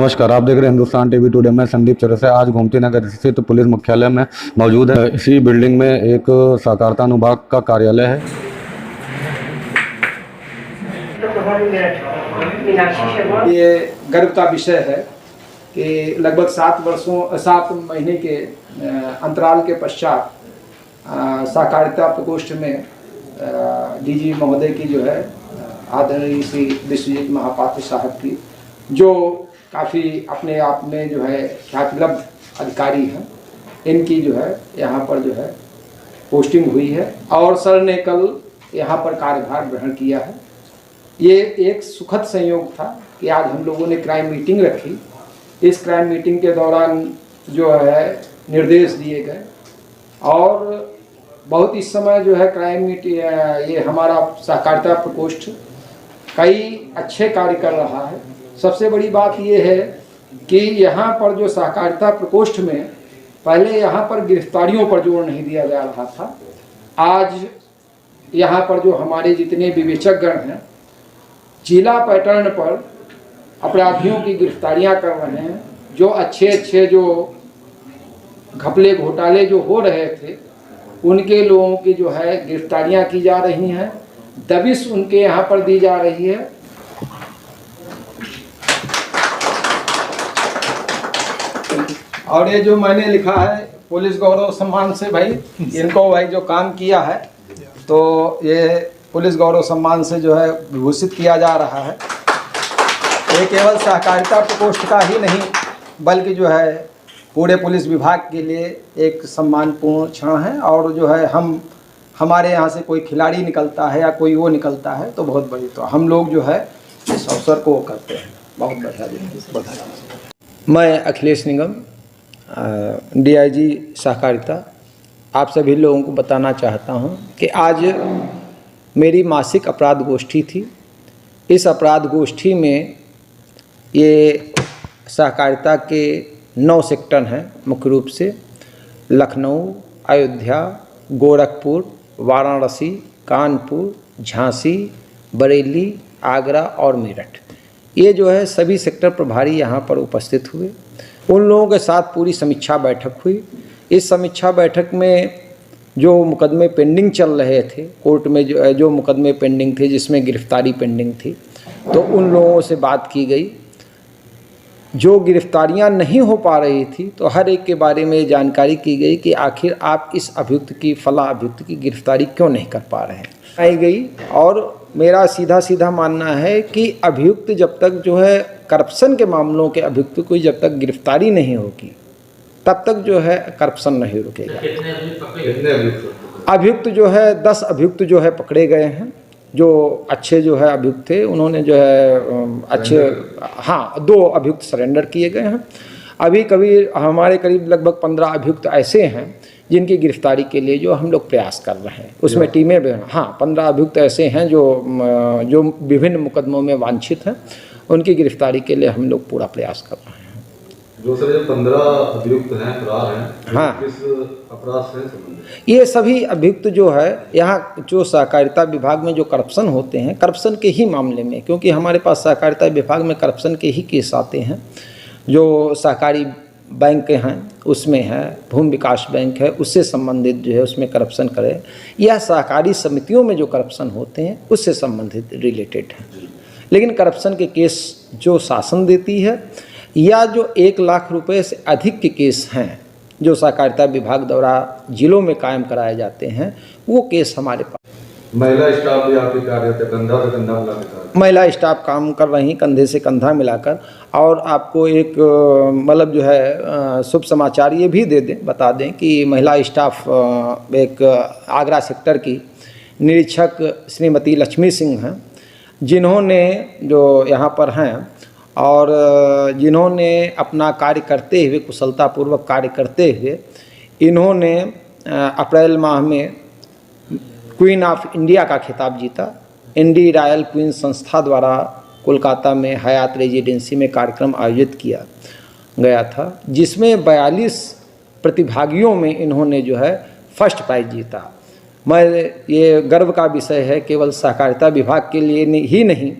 नमस्कार, आप देख रहे हैं हिंदुस्तान टीवी टुडे। मैं संदीप चौरसिया आज गोमती नगर स्थित पुलिस मुख्यालय में मौजूद है। इसी बिल्डिंग में एक सहकारिता अनुभाग का कार्यालय है। ये गर्व का विषय है कि लगभग 7 महीने के अंतराल के पश्चात सहकारिता प्रकोष्ठ में डीजी महोदय की जो है आदरणीय श्री विश्वजीत महापात्र साहब की, जो काफ़ी अपने आप में जो है ख्यातिलब्ध अधिकारी हैं, इनकी जो है यहाँ पर जो है पोस्टिंग हुई है और सर ने कल यहाँ पर कार्यभार ग्रहण किया है। ये एक सुखद संयोग था कि आज हम लोगों ने क्राइम मीटिंग रखी। इस क्राइम मीटिंग के दौरान जो है निर्देश दिए गए और बहुत इस समय जो है क्राइम मीटिंग ये हमारा सहकारिता प्रकोष्ठ कई अच्छे कार्य कर रहा है। सबसे बड़ी बात ये है कि यहाँ पर जो सहकारिता प्रकोष्ठ में पहले यहाँ पर गिरफ्तारियों पर जोर नहीं दिया जा रहा था, आज यहाँ पर जो हमारे जितने विवेचकगण हैं जिला पैटर्न पर अपराधियों की गिरफ्तारियाँ कर रहे हैं। जो अच्छे जो घपले घोटाले जो हो रहे थे उनके लोगों की जो है गिरफ्तारियाँ की जा रही हैं, दबिश उनके यहाँ पर दी जा रही है। और ये जो मैंने लिखा है पुलिस गौरव सम्मान से, भाई इनको भाई जो काम किया है तो ये पुलिस गौरव सम्मान से जो है विभूषित किया जा रहा है। ये केवल सहकारिता प्रकोष्ठ का ही नहीं बल्कि जो है पूरे पुलिस विभाग के लिए एक सम्मानपूर्ण क्षण है। और जो है हमारे यहाँ से कोई खिलाड़ी निकलता है या कोई वो निकलता है तो बहुत बड़ी, तो हम लोग जो है इस अवसर को करते हैं। बहुत बढ़िया। मैं अखिलेश निगम, डीआईजी सहकारिता, आप सभी लोगों को बताना चाहता हूं कि आज मेरी मासिक अपराध गोष्ठी थी। इस अपराध गोष्ठी में ये सहकारिता के 9 सेक्टर हैं, मुख्य रूप से लखनऊ, अयोध्या, गोरखपुर, वाराणसी, कानपुर, झांसी, बरेली, आगरा और मेरठ। ये जो है सभी सेक्टर प्रभारी यहाँ पर उपस्थित हुए। उन लोगों के साथ पूरी समीक्षा बैठक हुई। इस समीक्षा बैठक में जो मुकदमे पेंडिंग चल रहे थे कोर्ट में, जो मुकदमे पेंडिंग थे जिसमें गिरफ्तारी पेंडिंग थी, तो उन लोगों से बात की गई। जो गिरफ्तारियां नहीं हो पा रही थी तो हर एक के बारे में जानकारी की गई कि आखिर आप इस अभियुक्त की, फला अभियुक्त की गिरफ्तारी क्यों नहीं कर पा रहे हैं, आई गई। और मेरा सीधा मानना है कि अभियुक्त जब तक जो है करप्शन के मामलों के अभियुक्त को जब तक गिरफ्तारी नहीं होगी तब तक जो है करप्शन नहीं रुकेगा। अभियुक्त जो है 10 अभियुक्त जो है पकड़े गए हैं, जो अच्छे जो है अभियुक्त थे। उन्होंने जो है अच्छे 2 अभियुक्त सरेंडर किए गए हैं। अभी हमारे करीब लगभग 15 अभियुक्त ऐसे हैं जिनकी गिरफ्तारी के लिए जो हम लोग प्रयास कर रहे हैं। उसमें टीमें भी 15 अभियुक्त ऐसे हैं जो विभिन्न मुकदमों में वांछित हैं। उनकी गिरफ्तारी के लिए हम लोग पूरा प्रयास कर रहे हैं। जो सर 15 अभियुक्त हैं फरार हैं, किस अपराध से संबंधित? ये सभी अभियुक्त जो है यहाँ जो सहकारिता विभाग में जो करप्शन होते हैं, करप्शन के ही मामले में, क्योंकि हमारे पास सहकारिता विभाग में करप्शन के ही केस आते हैं। जो सहकारी बैंक हैं उसमें है, भूमि विकास बैंक है, उससे संबंधित जो है उसमें करप्शन करे, या सहकारी समितियों में जो करप्शन होते हैं उससे संबंधित रिलेटेड है। लेकिन करप्शन के केस जो शासन देती है या जो 1 लाख रुपए से अधिक के केस हैं जो सहकारिता विभाग द्वारा जिलों में कायम कराए जाते हैं, वो केस हमारे पास। महिला स्टाफ भी आपके कार्य कंधा से कंधा मिलाकर, महिला स्टाफ काम कर रही कंधे से कंधा मिलाकर। और आपको एक मतलब जो है शुभ समाचार ये भी बता दें कि महिला स्टाफ एक आगरा सेक्टर की निरीक्षक श्रीमती लक्ष्मी सिंह हैं, जिन्होंने जो यहाँ पर हैं और जिन्होंने अपना कार्य करते हुए, कुशलतापूर्वक कार्य करते हुए, इन्होंने अप्रैल माह में क्वीन ऑफ इंडिया का खिताब जीता। इंडी रॉयल क्वीन संस्था द्वारा कोलकाता में हयात रेजिडेंसी में कार्यक्रम आयोजित किया गया था, जिसमें 42 प्रतिभागियों में इन्होंने जो है फर्स्ट प्राइज जीता। मैं ये गर्व का विषय है केवल सहकारिता विभाग के लिए ही नहीं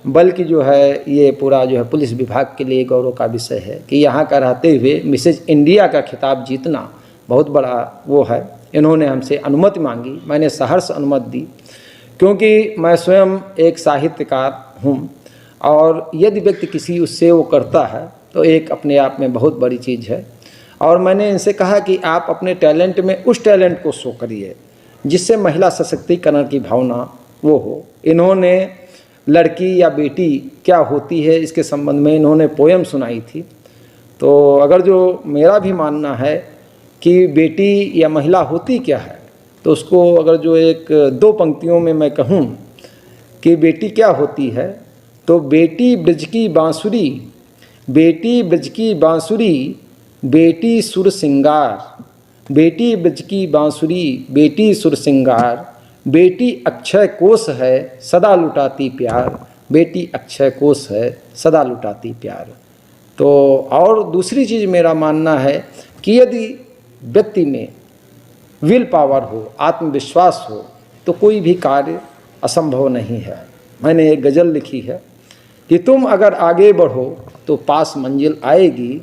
बल्कि जो है ये पूरा जो है पुलिस विभाग के लिए गौरव का विषय है कि यहाँ का रहते हुए मिसेज इंडिया का खिताब जीतना बहुत बड़ा वो है। इन्होंने हमसे अनुमति मांगी, मैंने सहर्ष अनुमति दी, क्योंकि मैं स्वयं एक साहित्यकार हूँ और यदि व्यक्ति किसी उससे वो करता है तो एक अपने आप में बहुत बड़ी चीज़ है। और मैंने इनसे कहा कि आप अपने टैलेंट में उस टैलेंट को शो करिए जिससे महिला सशक्तिकरण की भावना वो हो। इन्होंने लड़की या बेटी क्या होती है इसके संबंध में इन्होंने पोयम सुनाई थी। तो अगर जो मेरा भी मानना है कि बेटी या महिला होती क्या है, तो उसको अगर जो एक दो पंक्तियों में मैं कहूँ कि बेटी क्या होती है, तो बेटी ब्रज की बांसुरी, बेटी ब्रज की बांसुरी, बेटी सुर सिंगार, बेटी ब्रज की बांसुरी, बेटी सुर सिंगार, बेटी अक्षय कोष है सदा लुटाती प्यार, बेटी अक्षय कोष है सदा लुटाती प्यार। तो और दूसरी चीज़ मेरा मानना है कि यदि व्यक्ति में विल पावर हो, आत्मविश्वास हो, तो कोई भी कार्य असंभव नहीं है। मैंने एक गज़ल लिखी है कि तुम अगर आगे बढ़ो तो पास मंजिल आएगी,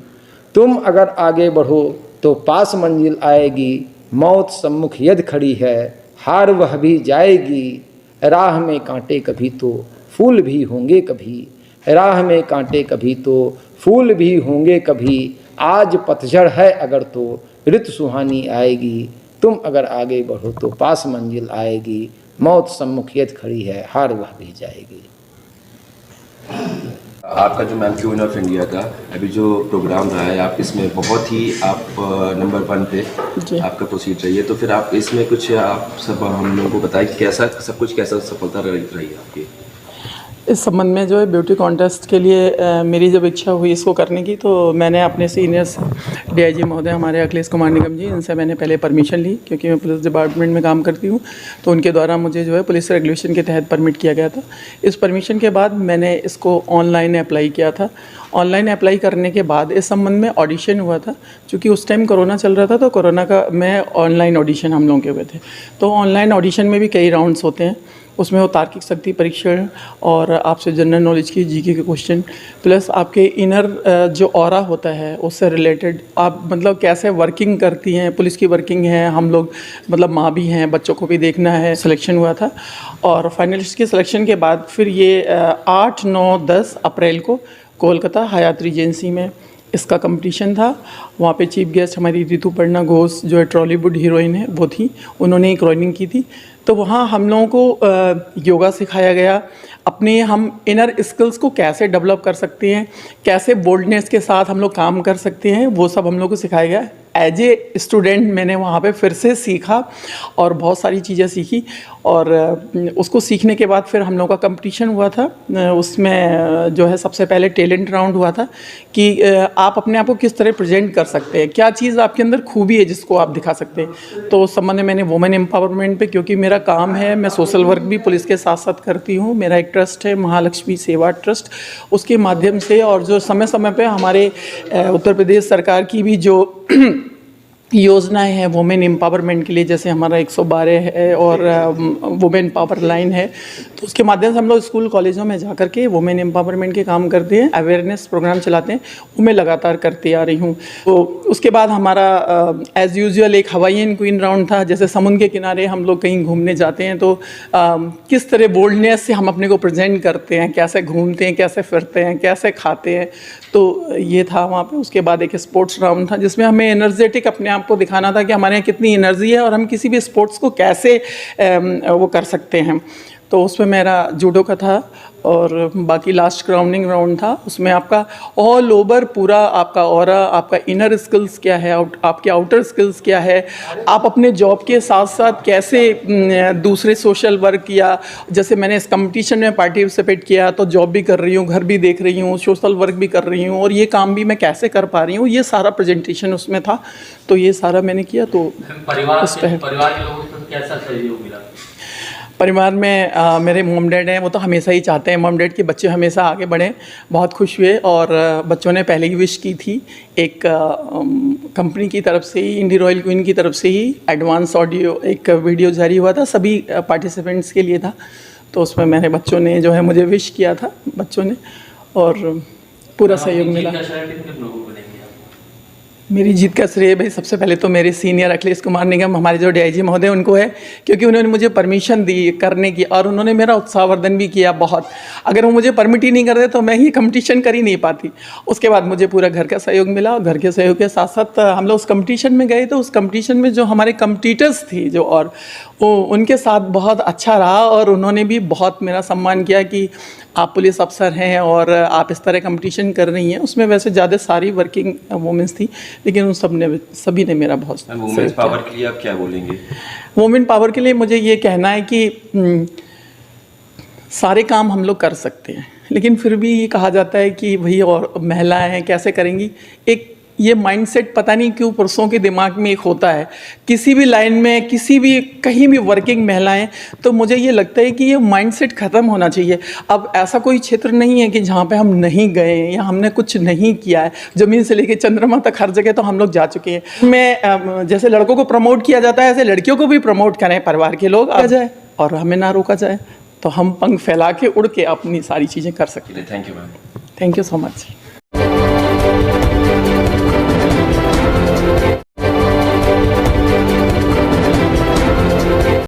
तुम अगर आगे बढ़ो तो पास मंजिल आएगी, मौत सम्मुख यदि खड़ी है हार वह भी जाएगी, राह में कांटे कभी तो फूल भी होंगे कभी, राह में कांटे कभी तो फूल भी होंगे कभी, आज पतझड़ है अगर तो ऋतु सुहानी आएगी, तुम अगर आगे बढ़ो तो पास मंजिल आएगी, मौत सम्मुख यदि खड़ी है हार वह भी जाएगी। आपका जो मैम क्वीन ऑफ इंडिया का अभी जो प्रोग्राम रहा है, आप इसमें बहुत ही आप नंबर 1 पे आपका प्रोसीड रही है, तो फिर आप इसमें कुछ आप सब हम लोगों को बताएं कि कैसा सब कुछ कैसा सफलता रही है आपकी। इस संबंध में जो है ब्यूटी कॉन्टेस्ट के लिए मेरी जब इच्छा हुई इसको करने की, तो मैंने अपने सीनियर्स डीआईजी महोदय हमारे अखिलेश कुमार निगम जी, इनसे मैंने पहले परमिशन ली, क्योंकि मैं पुलिस डिपार्टमेंट में काम करती हूँ, तो उनके द्वारा मुझे जो है पुलिस रेगुलेशन के तहत परमिट किया गया था। इस परमिशन के बाद मैंने इसको ऑनलाइन अप्लाई किया था। ऑनलाइन अप्लाई करने के बाद इस संबंध में ऑडिशन हुआ था, क्योंकि उस टाइम कोरोना चल रहा था, तो कोरोना का में ऑनलाइन ऑडिशन हम लोगों के हुए थे। तो ऑनलाइन ऑडिशन में भी कई राउंड्स होते हैं, उसमें वो तार्किक शक्ति परीक्षण और आपसे जनरल नॉलेज की जीके के क्वेश्चन, प्लस आपके इनर जो ऑरा होता है उससे रिलेटेड आप मतलब कैसे वर्किंग करती हैं, पुलिस की वर्किंग है, हम लोग मतलब माँ भी हैं, बच्चों को भी देखना है। सिलेक्शन हुआ था और फाइनलिस्ट के सिलेक्शन के बाद फिर ये 8, 9, 10 अप्रैल को कोलकाता हयात रीजेंसी में इसका कंपटीशन था। वहाँ पे चीफ गेस्ट हमारी ऋतुपर्णा घोष जो है टॉलीवुड हीरोइन है वो थी, उन्होंने एक ड्राइंग की थी। तो वहाँ हम लोगों को योगा सिखाया गया, अपने हम इनर स्किल्स को कैसे डेवलप कर सकते हैं, कैसे बोल्डनेस के साथ हम लोग काम कर सकते हैं, वो सब हम लोग को सिखाया गया। एज ए स्टूडेंट मैंने वहाँ पे फिर से सीखा और बहुत सारी चीज़ें सीखी, और उसको सीखने के बाद फिर हम लोग का कंपटीशन हुआ था। उसमें जो है सबसे पहले टैलेंट राउंड हुआ था कि आप अपने आप को किस तरह प्रेजेंट कर सकते हैं, क्या चीज़ आपके अंदर खूबी है जिसको आप दिखा सकते हैं। तो उस संबंध में मैंने वुमेन एम्पावरमेंट पे, क्योंकि मेरा काम है, मैं सोशल वर्क भी पुलिस के साथ साथ करती हूँ, मेरा एक ट्रस्ट है महालक्ष्मी सेवा ट्रस्ट, उसके माध्यम से, और जो समय समय पे हमारे उत्तर प्रदेश सरकार की भी जो योजनाएं हैं वुमेन एम्पावरमेंट के लिए, जैसे हमारा 112 है और वुमेन पावर लाइन है, तो उसके माध्यम से हम लोग स्कूल कॉलेजों में जा कर के वुमेन एम्पावरमेंट के काम करते हैं, अवेयरनेस प्रोग्राम चलाते हैं, वो मैं लगातार करती आ रही हूँ। तो उसके बाद हमारा एज़ यूजुअल एक हवाईयन क्वीन राउंड था। जैसे समुद्र के किनारे हम लोग कहीं घूमने जाते हैं तो किस तरह बोल्डनेस से हम अपने को प्रेजेंट करते हैं, कैसे घूमते हैं, कैसे फिरते हैं, कैसे खाते हैं, तो ये था वहाँ पे। उसके बाद एक स्पोर्ट्स राउंड था जिसमें हमें एनर्जेटिक अपने आप को दिखाना था कि हमारे यहाँ कितनी एनर्जी है और हम किसी भी स्पोर्ट्स को कैसे वो कर सकते हैं। तो उसमें मेरा जूडो का था, और बाकी लास्ट ग्राउंडिंग राउंड था, उसमें आपका ऑल ओवर पूरा आपका ऑरा, आपका इनर स्किल्स क्या है, आपके आउटर स्किल्स क्या है, आप अपने जॉब के साथ साथ कैसे दूसरे सोशल वर्क, या जैसे मैंने इस कंपटीशन में पार्टिसिपेट किया तो जॉब भी कर रही हूँ, घर भी देख रही हूँ, सोशल वर्क भी कर रही हूँ, और ये काम भी मैं कैसे कर पा रही हूँ, ये सारा प्रेजेंटेशन उसमें था। तो ये सारा मैंने किया। तो परिवार के लोगों को कैसा सहयोग मिला? परिवार में मेरे मॉम डैड हैं, वो तो हमेशा ही चाहते हैं मॉम डैड के बच्चे हमेशा आगे बढ़ें, बहुत खुश हुए। और बच्चों ने पहले ही विश की थी, एक कंपनी की तरफ से ही, इंडी रॉयल क्वीन की तरफ से ही एडवांस ऑडियो एक वीडियो जारी हुआ था, सभी पार्टिसिपेंट्स के लिए था। तो उसमें मेरे बच्चों ने जो है मुझे विश किया था, बच्चों ने, और पूरा सहयोग मिला। जीत का श्रेय किन लोगों को देंगे आप? मेरी जीत का श्रेय भाई सबसे पहले तो मेरे सीनियर अखिलेश कुमार निगम, हमारे जो डीआईजी महोदय, उनको है, क्योंकि उन्होंने मुझे परमिशन दी करने की और उन्होंने मेरा उत्साहवर्धन भी किया बहुत। अगर वो मुझे परमिट ही नहीं करते तो मैं ये कंपटीशन कर ही नहीं पाती। उसके बाद मुझे पूरा घर का सहयोग मिला और घर के सहयोग के साथ साथ हम लोग उस कंपटीशन में गए, तो उस कंपटीशन में जो हमारे कंपटीटर्स थी जो, और वो उनके साथ बहुत अच्छा रहा और उन्होंने भी बहुत मेरा सम्मान किया कि आप पुलिस अफसर हैं और आप इस तरह कंपटीशन कर रही हैं। उसमें वैसे ज़्यादा सारी वर्किंग वुमेंस थी, लेकिन उन सभी ने मेरा बहुत वुमेन्स पावर के लिए आप क्या बोलेंगे? वुमेन पावर के लिए मुझे ये कहना है कि सारे काम हम लोग कर सकते हैं, लेकिन फिर भी ये कहा जाता है कि भाई और महिलाएं हैं कैसे करेंगी। एक ये माइंडसेट पता नहीं क्यों पुरुषों के दिमाग में एक होता है, किसी भी लाइन में, किसी भी कहीं भी वर्किंग महिलाएं, तो मुझे ये लगता है कि ये माइंडसेट ख़त्म होना चाहिए। अब ऐसा कोई क्षेत्र नहीं है कि जहाँ पे हम नहीं गए या हमने कुछ नहीं किया है। ज़मीन से लेके चंद्रमा तक हर जगह तो हम लोग जा चुके हैं। मैं जैसे लड़कों को प्रमोट किया जाता है, ऐसे लड़कियों को भी प्रमोट करें, परिवार के लोग आ जाए और हमें ना रोका जाए, तो हम पंख फैला के उड़ के अपनी सारी चीज़ें कर सकते हैं। Thank you ma'am. Thank you so much.